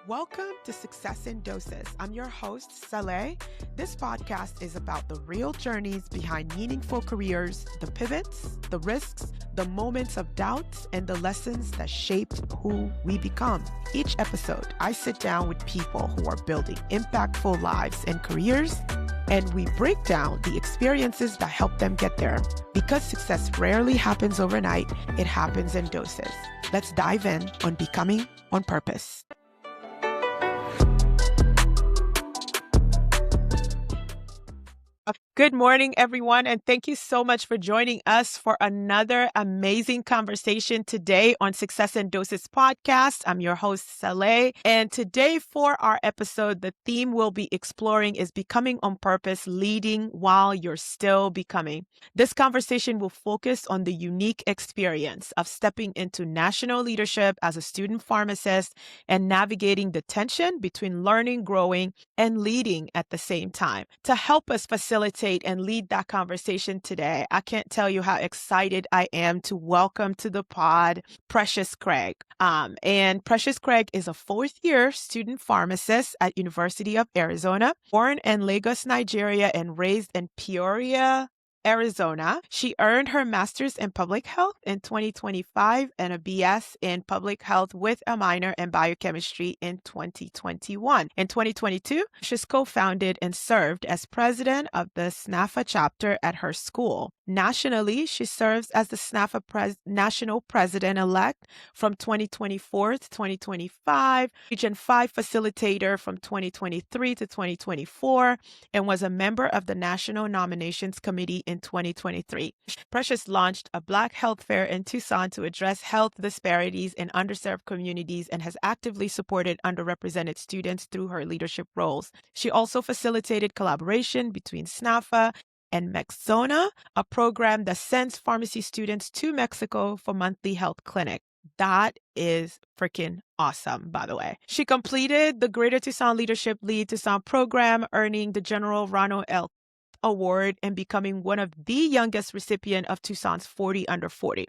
Welcome to Success in Doses. I'm your host, Saleh. This podcast is about the real journeys behind meaningful careers, the pivots, the risks, the moments of doubt, and the lessons that shape who we become. Each episode, I sit down with people who are building impactful lives and careers, and we break down the experiences that help them get there. Because success rarely happens overnight, it happens in doses. Let's dive in on Becoming on Purpose. Good morning, everyone, and thank you so much for joining us for another amazing conversation today on Success in Doses podcast. I'm your host, Saleh, and today for our episode, the theme we'll be exploring is becoming on purpose, leading while you're still becoming. This conversation will focus on the unique experience of stepping into national leadership as a student pharmacist and navigating the tension between learning, growing, and leading at the same time. To help us facilitate and lead that conversation today, I can't tell you how excited I am to welcome to the pod Precious Craig. And Precious Craig is a fourth-year student pharmacist at University of Arizona, born in Lagos, Nigeria, and raised in Peoria, Arizona. She earned her master's in public health in 2025 and a BS in public health with a minor in biochemistry in 2021. In 2022, she's co-founded and served as president of the SNPhA chapter at her school. Nationally, she serves as the SNPhA national president-elect from 2024 to 2025, Region 5 facilitator from 2023 to 2024, and was a member of the National Nominations Committee in 2023. Precious launched a Black health fair in Tucson to address health disparities in underserved communities and has actively supported underrepresented students through her leadership roles. She also facilitated collaboration between SNPhA and Mexzona, a program that sends pharmacy students to Mexico for monthly health clinic. That is freaking awesome, by the way. She completed the Greater Tucson Leadership Lead Tucson program, earning the General Rano L. Award and becoming one of the youngest recipient of Tucson's 40 Under 40.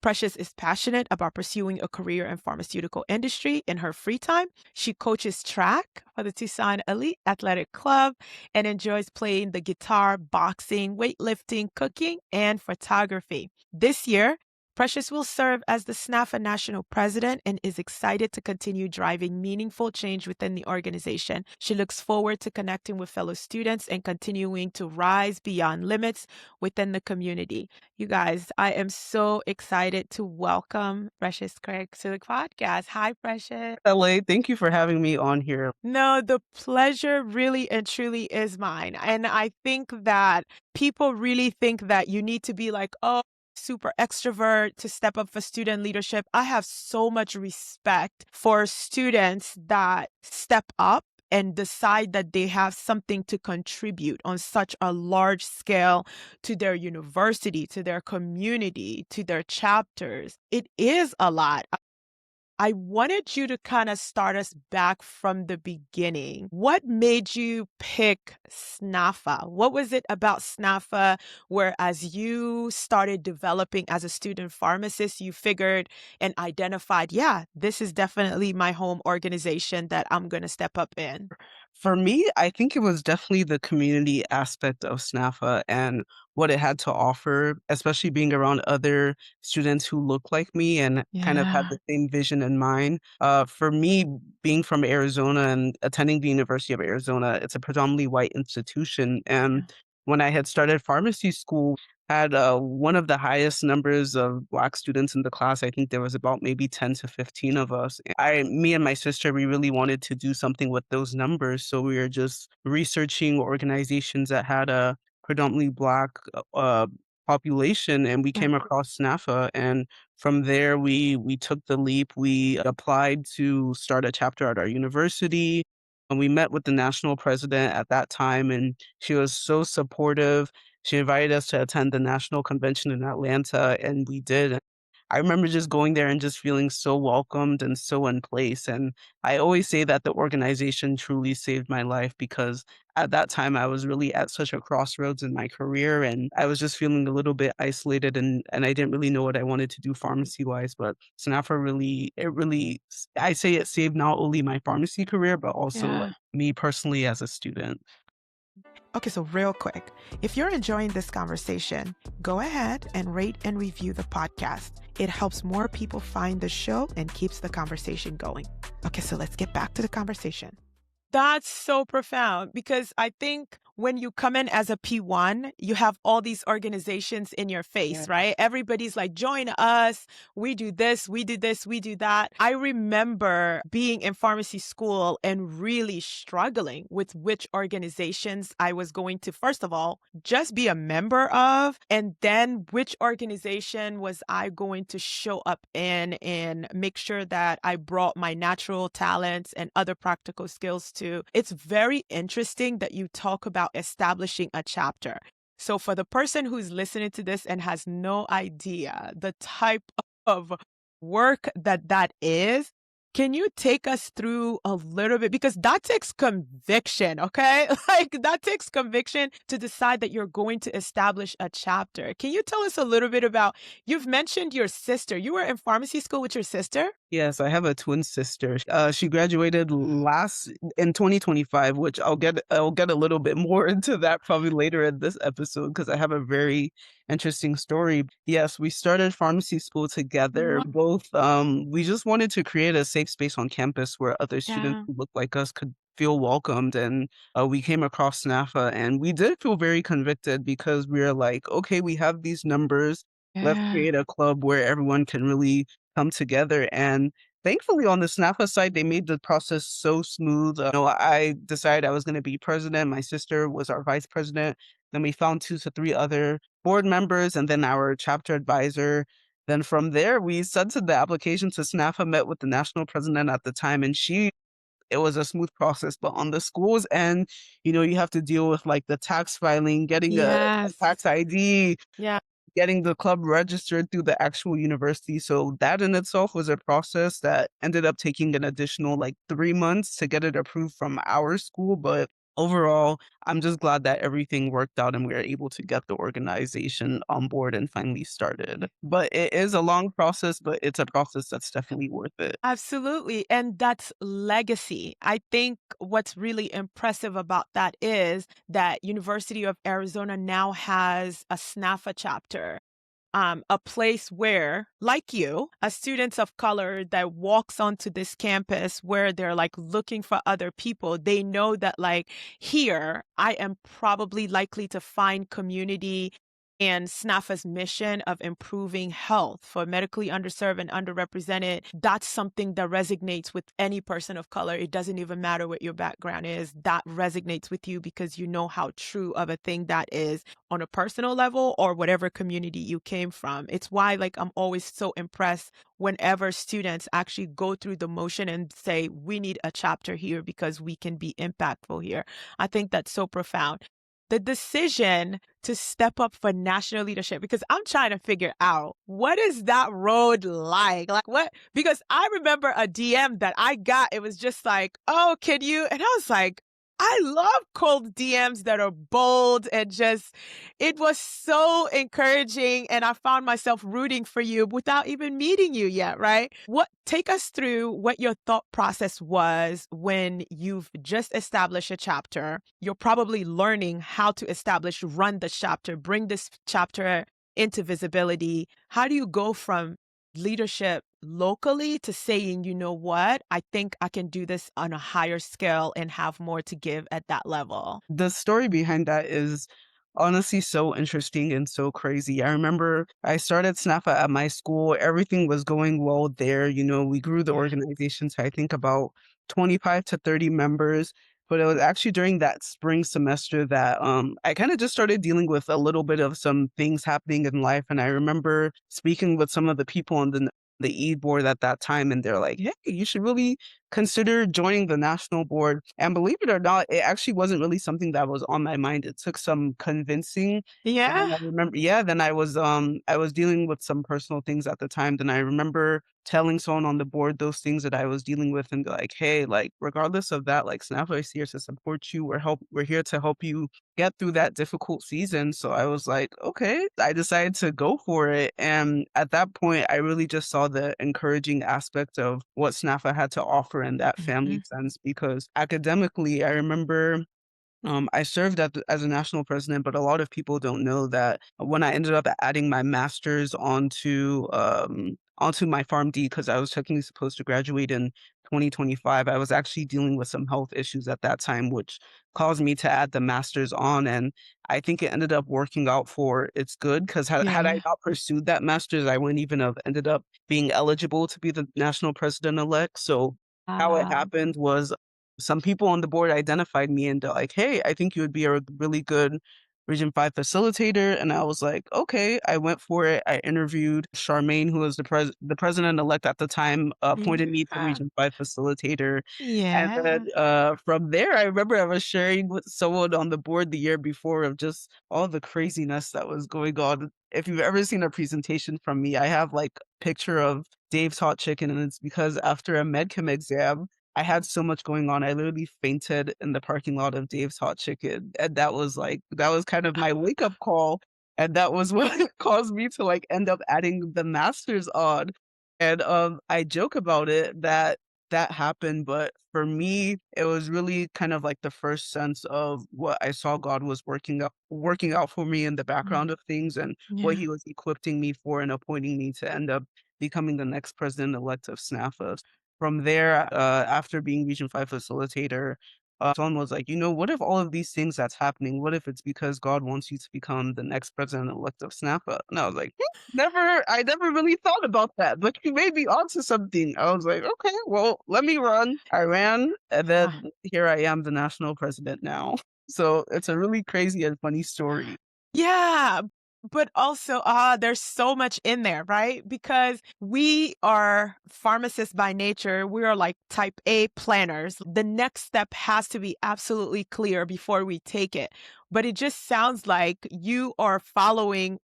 Precious is passionate about pursuing a career in pharmaceutical industry in her free time. She coaches track for the Tucson Elite Athletic Club and enjoys playing the guitar, boxing, weightlifting, cooking, and photography. This year, Precious will serve as the SNPhA national president and is excited to continue driving meaningful change within the organization. She looks forward to connecting with fellow students and continuing to rise beyond limits within the community. You guys, I am so excited to welcome Precious Craig to the podcast. Hi, Precious. LA, thank you for having me on here. No, the pleasure really and truly is mine. And I think that people really think that you need to be like, oh, super extrovert to step up for student leadership. I have so much respect for students that step up and decide that they have something to contribute on such a large scale to their university, to their community, to their chapters. It is a lot. I wanted you to kind of start us back from the beginning. What made you pick SNPhA? What was it about SNPhA where as you started developing as a student pharmacist, you figured and identified, yeah, this is definitely my home organization that I'm going to step up in? For me, I think it was definitely the community aspect of SNPhA and what it had to offer, especially being around other students who look like me and kind of had Yeah. the same vision in mind. For me, being from Arizona and attending the University of Arizona, it's a predominantly white institution. And when I had started pharmacy school, had one of the highest numbers of Black students in the class. I think there was about maybe 10 to 15 of us. Me and my sister, we really wanted to do something with those numbers. So we were just researching organizations that had a predominantly Black uh, population, and we came across SNPhA. And from there, we took the leap. We applied to start a chapter at our university. And we met with the national president at that time, and she was so supportive. She invited us to attend the national convention in Atlanta, and we did. I remember just going there and just feeling so welcomed and so in place. And I always say that the organization truly saved my life because at that time I was really at such a crossroads in my career and I was just feeling a little bit isolated and I didn't really know what I wanted to do pharmacy wise. But SNPhA I say it saved not only my pharmacy career, but also like Yeah. me personally as a student. Okay, so real quick, if you're enjoying this conversation, go ahead and rate and review the podcast. It helps more people find the show and keeps the conversation going. Okay, so let's get back to the conversation. That's so profound because I think when you come in as a P1, you have all these organizations in your face, right? Everybody's like, join us. We do this, we do this, we do that. I remember being in pharmacy school and really struggling with which organizations I was going to, first of all, just be a member of, and then which organization was I going to show up in and make sure that I brought my natural talents and other practical skills to. It's very interesting that you talk about establishing a chapter. So for the person who's listening to this and has no idea the type of work that is, can you take us through a little bit? Because that takes conviction, okay? Like that takes conviction to decide that you're going to establish a chapter. Can you tell us a little bit about, you've mentioned your sister. You were in pharmacy school with your sister? Yes, I have a twin sister. She graduated last in 2025, which I'll get a little bit more into that probably later in this episode because I have a very interesting story. Yes, we started pharmacy school together. Wow. Both we just wanted to create a safe space on campus where other students Yeah. who look like us could feel welcomed and we came across SNPhA and we did feel very convicted because we were like, okay, we have these numbers. Let's Yeah. create a club where everyone can really come together. And thankfully, on the SNPhA side, they made the process so smooth. I decided I was going to be president. My sister was our vice president. Then we found 2 to 3 other board members, and then our chapter advisor. Then from there, we sent in the application to SNPhA, met with the national president at the time, and it was a smooth process. But on the school's end, you have to deal with like the tax filing, getting a Yes. tax ID, Yeah. getting the club registered through the actual university. So that in itself was a process that ended up taking an additional like 3 months to get it approved from our school. But overall, I'm just glad that everything worked out and we were able to get the organization on board and finally started. But it is a long process, but it's a process that's definitely worth it. Absolutely. And that's legacy. I think what's really impressive about that is that University of Arizona now has a SNPhA chapter, a place where, like you, a student of color that walks onto this campus where they're like looking for other people, they know that like here, I am probably likely to find community and SNPhA's mission of improving health for medically underserved and underrepresented. That's something that resonates with any person of color. It doesn't even matter what your background is. That resonates with you because you know how true of a thing that is on a personal level or whatever community you came from. It's why like I'm always so impressed whenever students actually go through the motion and say, we need a chapter here because we can be impactful here. I think that's so profound. The decision to step up for national leadership, because I'm trying to figure out what is that road like? Like what? Because I remember a DM that I got. It was just like, oh, can you? And I was like, I love cold DMs that are bold and just, it was so encouraging. And I found myself rooting for you without even meeting you yet, right? Take us through what your thought process was when you've just established a chapter. You're probably learning how to run the chapter, bring this chapter into visibility. How do you go from leadership locally to saying, you know what, I think I can do this on a higher scale and have more to give at that level? The story behind that is honestly so interesting and so crazy. I remember I started SNPhA at my school. Everything was going well there. We grew the Yeah. organization to I think about 25 to 30 members. But it was actually during that spring semester that I kind of just started dealing with a little bit of some things happening in life. And I remember speaking with some of the people on the E board at that time, and they're like, "Hey, you should really consider joining the national board. And believe it or not, it actually wasn't really something that was on my mind. It took some convincing. And Yeah. then I remember, yeah, then I was dealing with some personal things at the time. Then I remember telling someone on the board those things that I was dealing with and be like, hey, like regardless of that, like SNPhA is here to support you. We're here to help you get through that difficult season. So I was like, okay, I decided to go for it. And at that point, I really just saw the encouraging aspect of what SNPhA had to offer in that family Mhm. sense because academically, I remember I served as a national president, but a lot of people don't know that when I ended up adding my master's onto my PharmD, because I was technically supposed to graduate in 2025, I was actually dealing with some health issues at that time, which caused me to add the master's on. And I think it ended up working out for its good, because had I Yeah. not pursued that master's, I wouldn't even have ended up being eligible to be the national president elect. So how it Ah. happened was some people on the board identified me and they're like, "Hey, I think you would be a really good Region 5 facilitator." And I was like, "Okay." I went for it. I interviewed Charmaine, who was the president-elect at the time, appointed me to Yeah. Region 5 facilitator. And then, Yeah. from there, I remember I was sharing with someone on the board the year before of just all the craziness that was going on. If you've ever seen a presentation from me, I have, like, picture of Dave's Hot Chicken, and it's because after a medchem exam, I had so much going on. I literally fainted in the parking lot of Dave's Hot Chicken, and that was kind of my wake-up call, and that was what caused me to, like, end up adding the masters on. And, I joke about it that that happened, but for me, it was really kind of like the first sense of what I saw God was working out for me in the Mm. background of things and what Yeah. he was equipping me for and appointing me to end up becoming the next president-elect of SNPhA. From there, after being Region 5 facilitator, someone was like, what if all of these things that's happening, what if it's because God wants you to become the next president-elect of SNPhA? And I was like, I never really thought about that, but you may be onto something. I was like, okay, well, let me run. I ran, and Ah. then here I am, the national president now. So it's a really crazy and funny story. Yeah, but also, there's so much in there, right? Because we are pharmacists by nature. We are like type A planners. The next step has to be absolutely clear before we take it. But it just sounds like you are following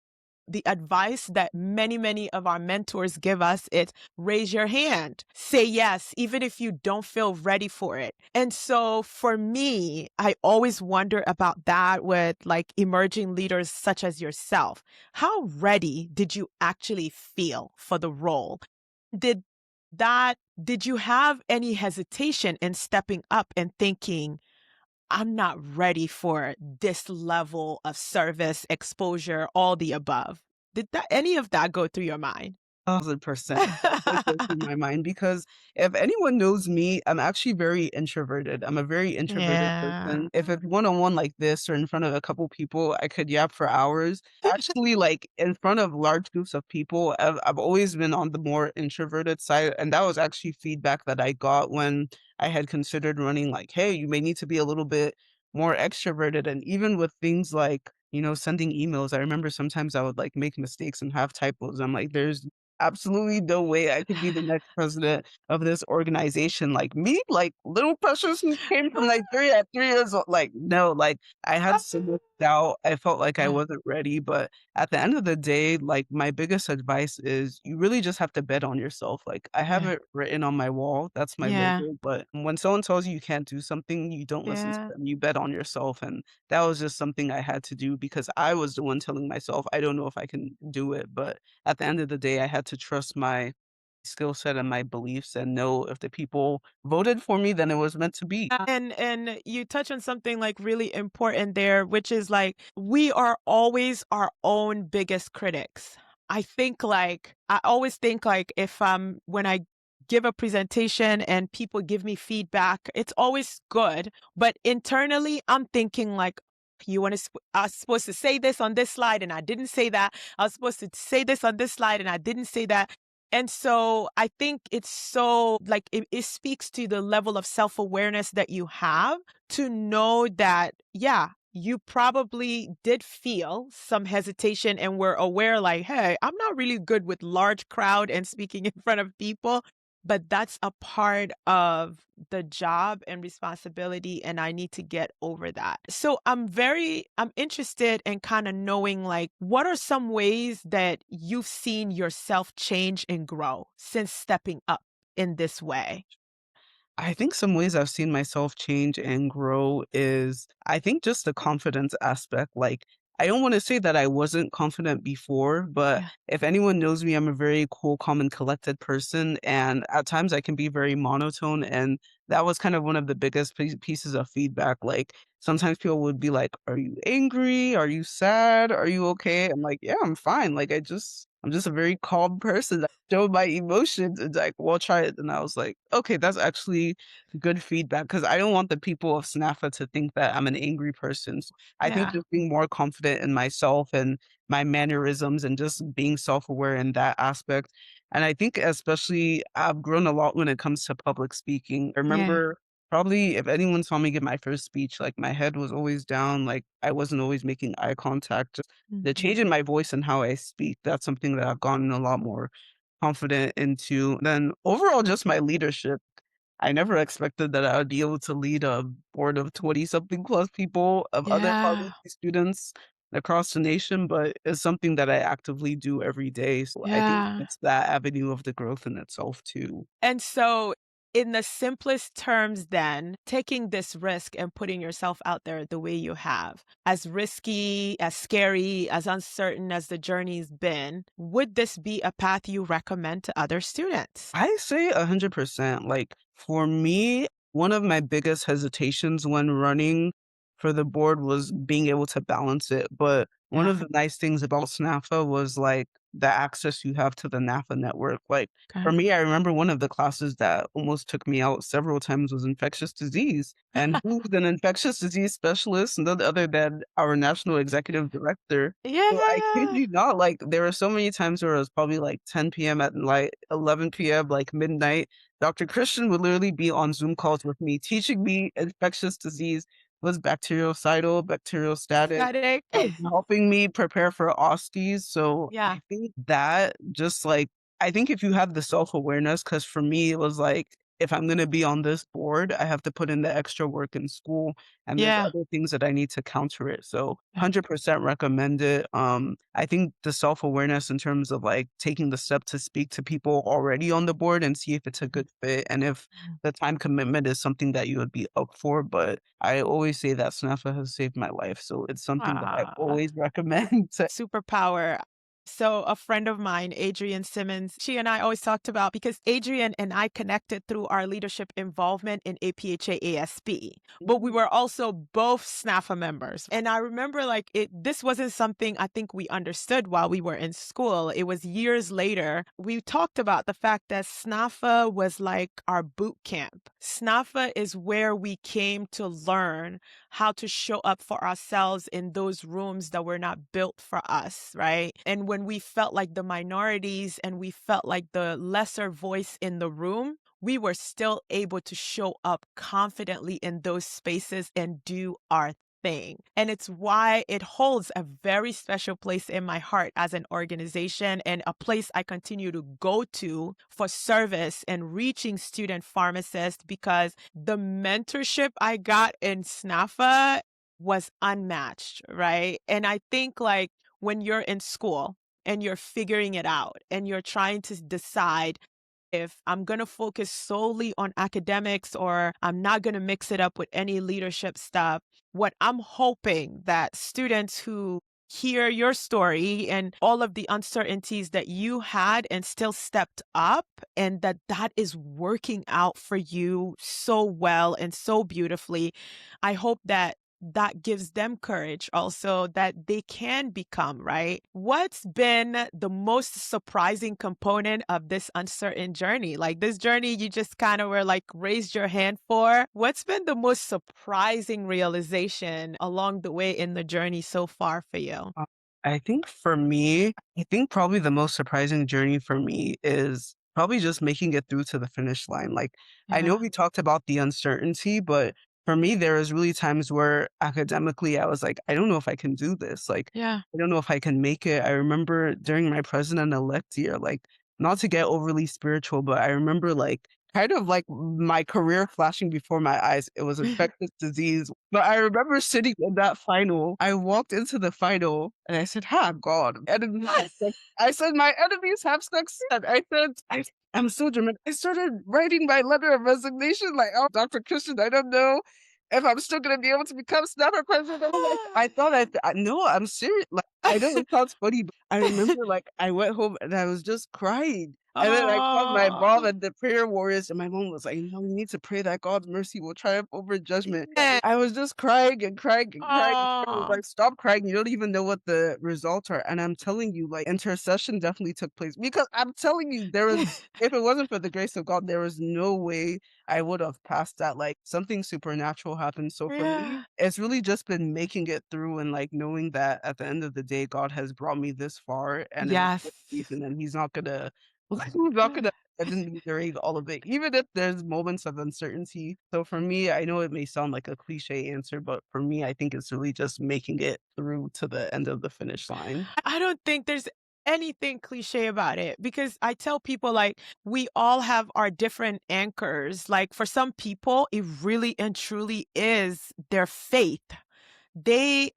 the advice that many, many of our mentors give us. It's raise your hand, say yes, even if you don't feel ready for it. And so for me, I always wonder about that with like emerging leaders such as yourself. How ready did you actually feel for the role? Did did you have any hesitation in stepping up and thinking, I'm not ready for this level of service, exposure, all the above? Did that any of that go through your mind? 1,000%. That did go through my mind because if anyone knows me, I'm actually very introverted. I'm a very introverted Yeah. person. If it's one-on-one like this or in front of a couple people, I could yap for hours. Actually, like in front of large groups of people, I've always been on the more introverted side. And that was actually feedback that I got when I had considered running, like, hey, you may need to be a little bit more extroverted. And even with things like, sending emails, I remember sometimes I would like make mistakes and have typos. I'm like, there's absolutely no way I could be the next president of this organization. Like me, like little precious who came from Nigeria at 3 years old. Like, no, like I had so much doubt. I felt like I wasn't ready. But at the end of the day, like my biggest advice is you really just have to bet on yourself. Like I have Yeah. it written on my wall. That's my Yeah. logo. But when someone tells you you can't do something, you don't listen to Yeah. them. You bet on yourself. And that was just something I had to do because I was the one telling myself, I don't know if I can do it. But at the end of the day, I had to trust my skill set and my beliefs and know if the people voted for me, then it was meant to be. And you touch on something like really important there, which is like we are always our own biggest critics. I always think like if when I give a presentation and people give me feedback, it's always good, but internally I'm thinking like I was supposed to say this on this slide and I didn't say that. I was supposed to say this on this slide and I didn't say that. And so I think it's so like it speaks to the level of self awareness that you have to know that, yeah, you probably did feel some hesitation and were aware, like, hey, I'm not really good with large crowd and speaking in front of people. but that's a part of the job and responsibility, and I need to get over that. So I'm interested in kind of knowing, like, what are some ways that you've seen yourself change and grow since stepping up in this way? I think some ways I've seen myself change and grow is I think just the confidence aspect. Like, I don't want to say that I wasn't confident before, but Yeah. if anyone knows me, I'm a very cool, calm, and collected person. And at times I can be very monotone. And that was kind of one of the biggest pieces of feedback. Like, sometimes people would be like, "Are you angry? Are you sad? Are you okay?" I'm like, "Yeah, I'm fine. Like, I'm just a very calm person. I show my emotions." It's like, "Well, try it." And I was like, "Okay, that's actually good feedback," because I don't want the people of SNPhA to think that I'm an angry person. So I think Yeah. just being more confident in myself and my mannerisms and just being self-aware in that aspect. And I think especially I've grown a lot when it comes to public speaking. I Yeah. remember probably if anyone saw me give my first speech, like my head was always down, like I wasn't always making eye contact. Just the Mhm. change in my voice and how I speak, that's something that I've gotten a lot more confident into. Then overall, just my leadership. I never expected that I would be able to lead a board of 20 something plus people of other pharmacy Yeah. students across the nation, but it's something that I actively do every day. So I think Yeah. it's that avenue of the growth in itself too. And so, in the simplest terms, then, taking this risk and putting yourself out there the way you have, as risky, as scary, as uncertain as the journey's been, would this be a path you recommend to other students? I say 100%. Like, for me, one of my biggest hesitations when running for the board was being able to balance it. But one Yeah. of the nice things about SNAFA was like the access you have to the NAFA network. Like, Okay. for me, I remember one of the classes that almost took me out several times was infectious disease. And who's an infectious disease specialist, none other than our national executive director? Yeah, So yeah, I kid yeah. you not, like, there were so many times where it was probably, like, 10 PM at night, 11 PM, like, midnight. Dr. Christian would literally be on Zoom calls with me, teaching me infectious disease was bactericidal, bacteriostatic, Static. helping me prepare for OSCEs. So Yeah. I think that just, like I think if you have the self-awareness, because for me, it was like, if I'm gonna be on this board, I have to put in the extra work in school and there's Yeah. other things that I need to counter it. So Yeah. 100% recommend it. I think the self-awareness in terms of like taking the step to speak to people already on the board and see if it's a good fit and if Mhm. the time commitment is something that you would be up for. But I always say that SNAFA has saved my life. So it's something that I Ah. always recommend to Superpower. So a friend of mine, Adrienne Simmons, she and I always talked about, because Adrienne and I connected through our leadership involvement in APHA ASB, but we were also both SNAFA members. And I remember, like, this wasn't something I think we understood while we were in school. It was years later. We talked about the fact that SNAFA was like our boot camp. SNAFA is where we came to learn how to show up for ourselves in those rooms that were not built for us, right? And when we felt like the minorities and we felt like the lesser voice in the room, we were still able to show up confidently in those spaces and do our thing. And it's why it holds a very special place in my heart as an organization, and a place I continue to go to for service and reaching student pharmacists, because the mentorship I got in SNAFA was unmatched, right? And I think, like, when you're in school and you're figuring it out and you're trying to decide if I'm going to focus solely on academics or I'm not going to mix it up with any leadership stuff, what I'm hoping that students who hear your story and all of the uncertainties that you had and still stepped up, and that is working out for you so well and so beautifully, I hope that that gives them courage also, that they can become, right? What's been the most surprising component of this uncertain journey? Like, this journey you just kind of were like raised your hand for. What's been the most surprising realization along the way in the journey so far for you? Uh, I think for me, I think probably the most surprising journey for me is probably just making it through to the finish line. Like, I know Yeah. we talked about the uncertainty, but for me, there was really times where academically I was like, I don't know if I can do this. Like, Yeah. I don't know if I can make it. I remember during my president-elect year, like not to get overly spiritual, but I remember like kind of like my career flashing before my eyes. It was infectious disease. But I remember sitting in that final. I walked into the final and I said, "Ha, God." And I said, "My enemies have succeeded." I'm so dramatic. I started writing my letter of resignation, like, "Oh, Dr. Christian, I don't know if I'm still gonna be able to become snapper president." I thought no, I'm serious. Like, I know it sounds funny, but I remember like I went home and I was just crying. And then I called my mom Oh, and the prayer warriors, and my mom was like, "No, we need to pray that God's mercy will triumph over judgment." yeah. I was just crying and crying and crying. I was Oh. like, "Stop crying. You don't even know what the results are." And I'm telling you, like, intercession definitely took place because I'm telling you, if it wasn't for the grace of God, there was no way I would have passed that. Like, something supernatural happened. So for me, Yeah. it's really just been making it through and like knowing that at the end of the day, God has brought me this far and in a Yes. good season, and He's not gonna like, he's not gonna abandon me during all of it, even if there's moments of uncertainty. So for me, I know it may sound like a cliche answer, but for me, I think it's really just making it through to the end of the finish line. I don't think there's anything cliche about it because I tell people like we all have our different anchors. Like for some people, it really and truly is their faith.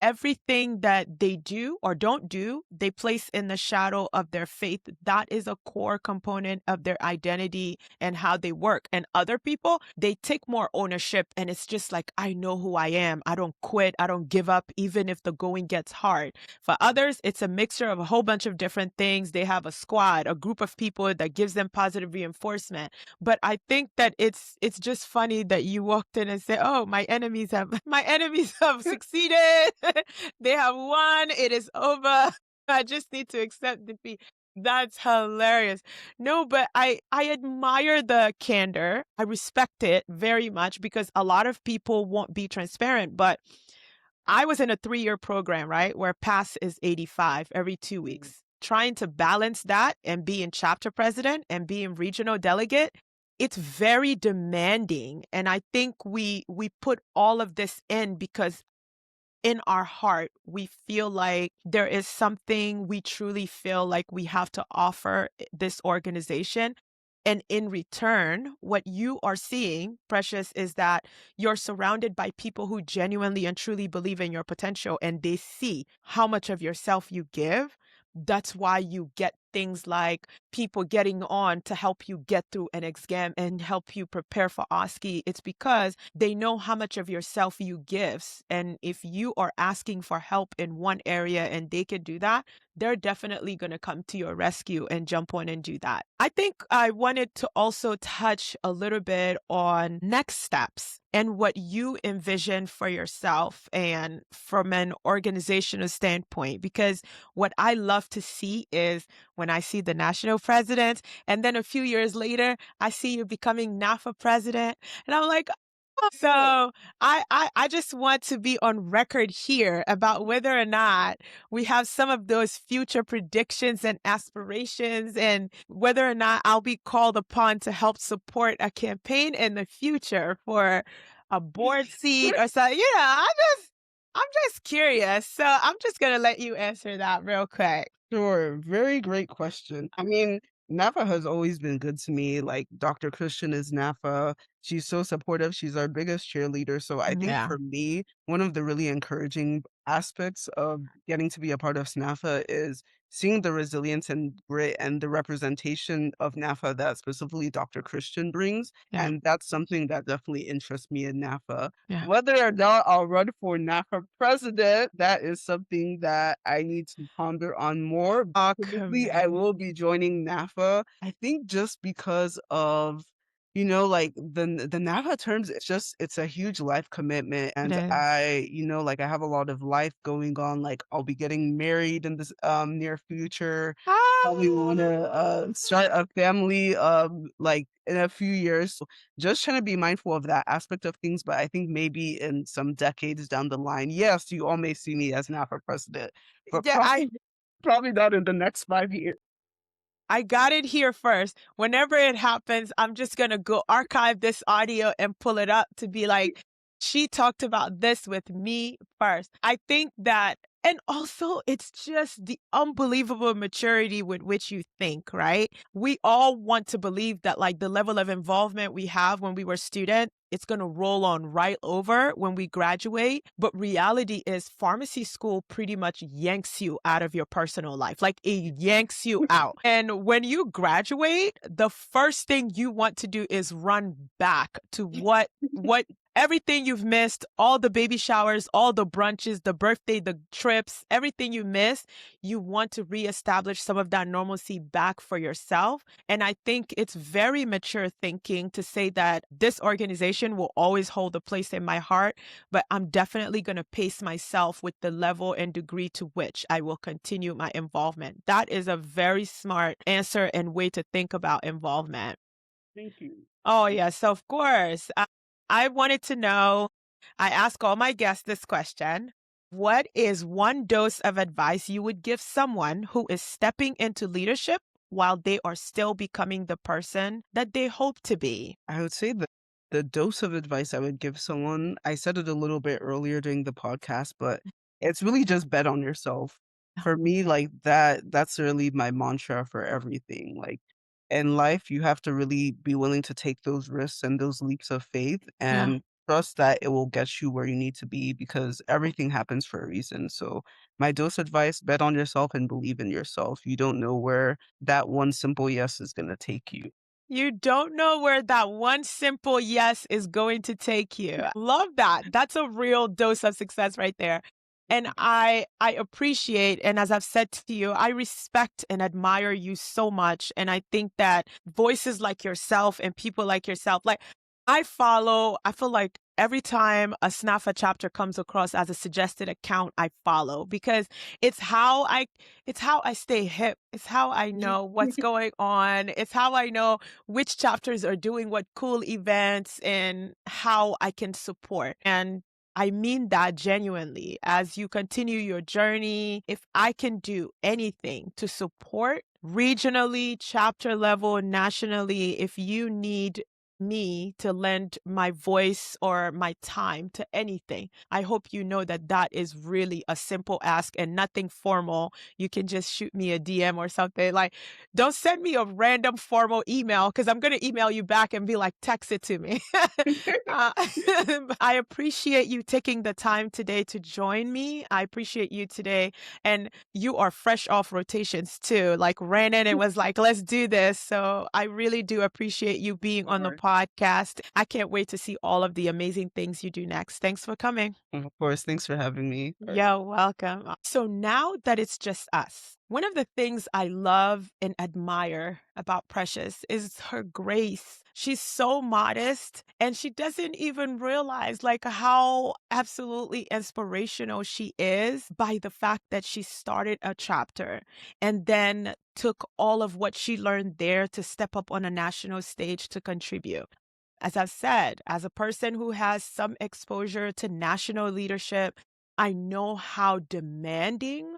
Everything that they do or don't do, they place in the shadow of their faith. That is a core component of their identity and how they work. And other people, they take more ownership and it's just like, I know who I am. I don't quit. I don't give up, even if the going gets hard. For others, it's a mixture of a whole bunch of different things. They have a squad, a group of people that gives them positive reinforcement. But I think that it's just funny that you walked in and said, "Oh, my enemies have my enemies have succeeded. They have won. It is over. I just need to accept defeat." That's hilarious. No, but I admire the candor. I respect it very much because a lot of people won't be transparent, but I was in a 3-year program, right? Where pass is 85 every 2 weeks. Trying to balance that and being chapter president and being regional delegate, it's very demanding. And I think we put all of this in because in our heart, we feel like there is something we truly feel like we have to offer this organization. And in return, what you are seeing, Precious, is that you're surrounded by people who genuinely and truly believe in your potential and they see how much of yourself you give. That's why you get things like people getting on to help you get through an exam and help you prepare for OSCE. It's because they know how much of yourself you give. And if you are asking for help in one area and they can do that, they're definitely going to come to your rescue and jump on and do that. I think I wanted to also touch a little bit on next steps and what you envision for yourself and from an organizational standpoint. Because what I love to see is when I see the national president, and then a few years later, I see you becoming NAFA president, and I'm like, so I just want to be on record here about whether or not we have some of those future predictions and aspirations and whether or not I'll be called upon to help support a campaign in the future for a board seat or something. I'm just curious. So I'm just gonna let you answer that real quick. Sure, very great question. I mean, NAPA has always been good to me. Like Dr. Christian is NAPA. She's so supportive. She's our biggest cheerleader. So I think Yeah, for me, one of the really encouraging aspects of getting to be a part of SNAFA is seeing the resilience and grit and the representation of NAFA that specifically Dr. Christian brings. yeah, And that's something that definitely interests me in NAFA. yeah. Whether or not I'll run for NAFA president, that is something that I need to ponder on more. Oh, Probably I committed. will be joining NAFA. I think just because of, like the NAFA terms, it's a huge life commitment. It And is. like I have a lot of life going on. Like I'll be getting married in this near future. Probably want Ah, to start a family like in a few years. So just trying to be mindful of that aspect of things. But I think maybe in some decades down the line, yes, you all may see me as an Afro president, but yeah, probably not in the next 5 years. I got it here first. Whenever it happens, I'm just going to go archive this audio and pull it up to be like, she talked about this with me first. I think that And also, it's just the unbelievable maturity with which you think, right? We all want to believe that, like, the level of involvement we have when we were student, it's going to roll on right over when we graduate. But reality is pharmacy school pretty much yanks you out of your personal life. Like, it yanks you out. And when you graduate, the first thing you want to do is run back to what everything you've missed, all the baby showers, all the brunches, the birthday, the trips, everything you missed, you want to reestablish some of that normalcy back for yourself. And I think it's very mature thinking to say that this organization will always hold a place in my heart, but I'm definitely going to pace myself with the level and degree to which I will continue my involvement. That is a very smart answer and way to think about involvement. Thank you. Oh, yes, of course. I wanted to know, I ask all my guests this question. What is one dose of advice you would give someone who is stepping into leadership while they are still becoming the person that they hope to be? I would say that the dose of advice I would give someone, I said it a little bit earlier during the podcast, but it's really just bet on yourself. For me, like that's really my mantra for everything. Like in life, you have to really be willing to take those risks and those leaps of faith Yeah. and trust that it will get you where you need to be because everything happens for a reason. So my dose advice, bet on yourself and believe in yourself. You don't know where that one simple yes is going to take you. You don't know where that one simple yes is going to take you. Love that. That's a real dose of success right there. And I appreciate, and as I've said to you, I respect and admire you so much. And I think that voices like yourself and people like yourself, like I feel like every time a SNPhA chapter comes across as a suggested account, I follow because it's how I it's how I stay hip. It's how I know what's going on. It's how I know which chapters are doing what cool events and how I can support. And I mean that genuinely. As you continue your journey, if I can do anything to support regionally, chapter level, nationally, if you need me to lend my voice or my time to anything, I hope you know that that is really a simple ask and nothing formal. You can just shoot me a DM or something. Like, don't send me a random formal email because I'm going to email you back and be like, text it to me. uh, I appreciate you taking the time today to join me. I appreciate you today. And you are fresh off rotations too. Like, ran in and was like, let's do this. So I really do appreciate you being on the Sure. podcast. I can't wait to see all of the amazing things you do next. Thanks for coming. Of course, thanks for having me. You're welcome. So now that it's just us, one of the things I love and admire about Precious is her grace. She's so modest and she doesn't even realize like how absolutely inspirational she is by the fact that she started a chapter and then took all of what she learned there to step up on a national stage to contribute. As I've said, as a person who has some exposure to national leadership, I know how demanding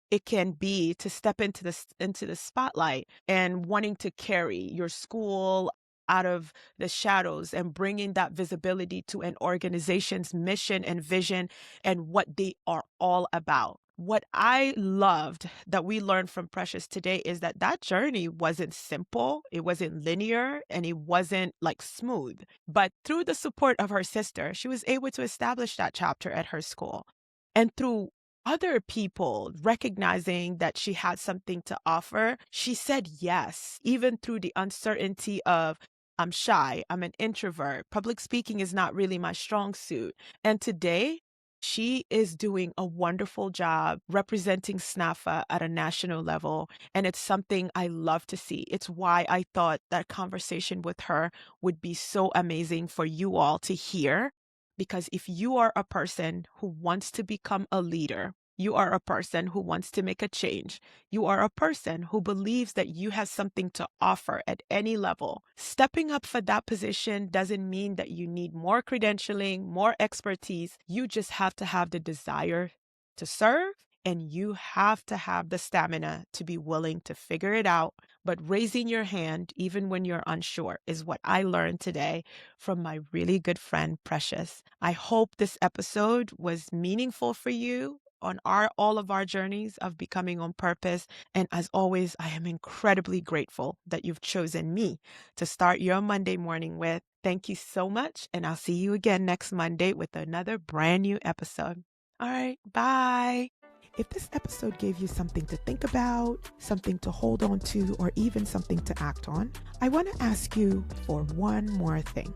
it can be to step into the spotlight and wanting to carry your school out of the shadows and bringing that visibility to an organization's mission and vision and what they are all about. What I loved that we learned from Precious today is that that journey wasn't simple, it wasn't linear, and it wasn't like smooth. But through the support of her sister, she was able to establish that chapter at her school. And through other people recognizing that she had something to offer, she said yes, even through the uncertainty of, I'm shy, I'm an introvert, public speaking is not really my strong suit. And today, she is doing a wonderful job representing SNPhA at a national level. And it's something I love to see. It's why I thought that conversation with her would be so amazing for you all to hear. Because if you are a person who wants to become a leader, you are a person who wants to make a change. You are a person who believes that you have something to offer at any level. Stepping up for that position doesn't mean that you need more credentialing, more expertise. You just have to have the desire to serve, and you have to have the stamina to be willing to figure it out. But raising your hand, even when you're unsure, is what I learned today from my really good friend, Precious. I hope this episode was meaningful for you. on all of our journeys of becoming on purpose. And as always, I am incredibly grateful that you've chosen me to start your Monday morning with. Thank you so much. And I'll see you again next Monday with another brand new episode. All right. Bye. If this episode gave you something to think about, something to hold on to, or even something to act on, I want to ask you for one more thing.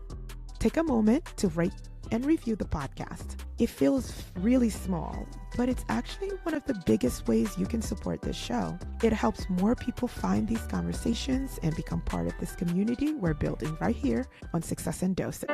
Take a moment to rate and review the podcast. It feels really small, but it's actually one of the biggest ways you can support this show. It helps more people find these conversations and become part of this community we're building right here on Success and Doses.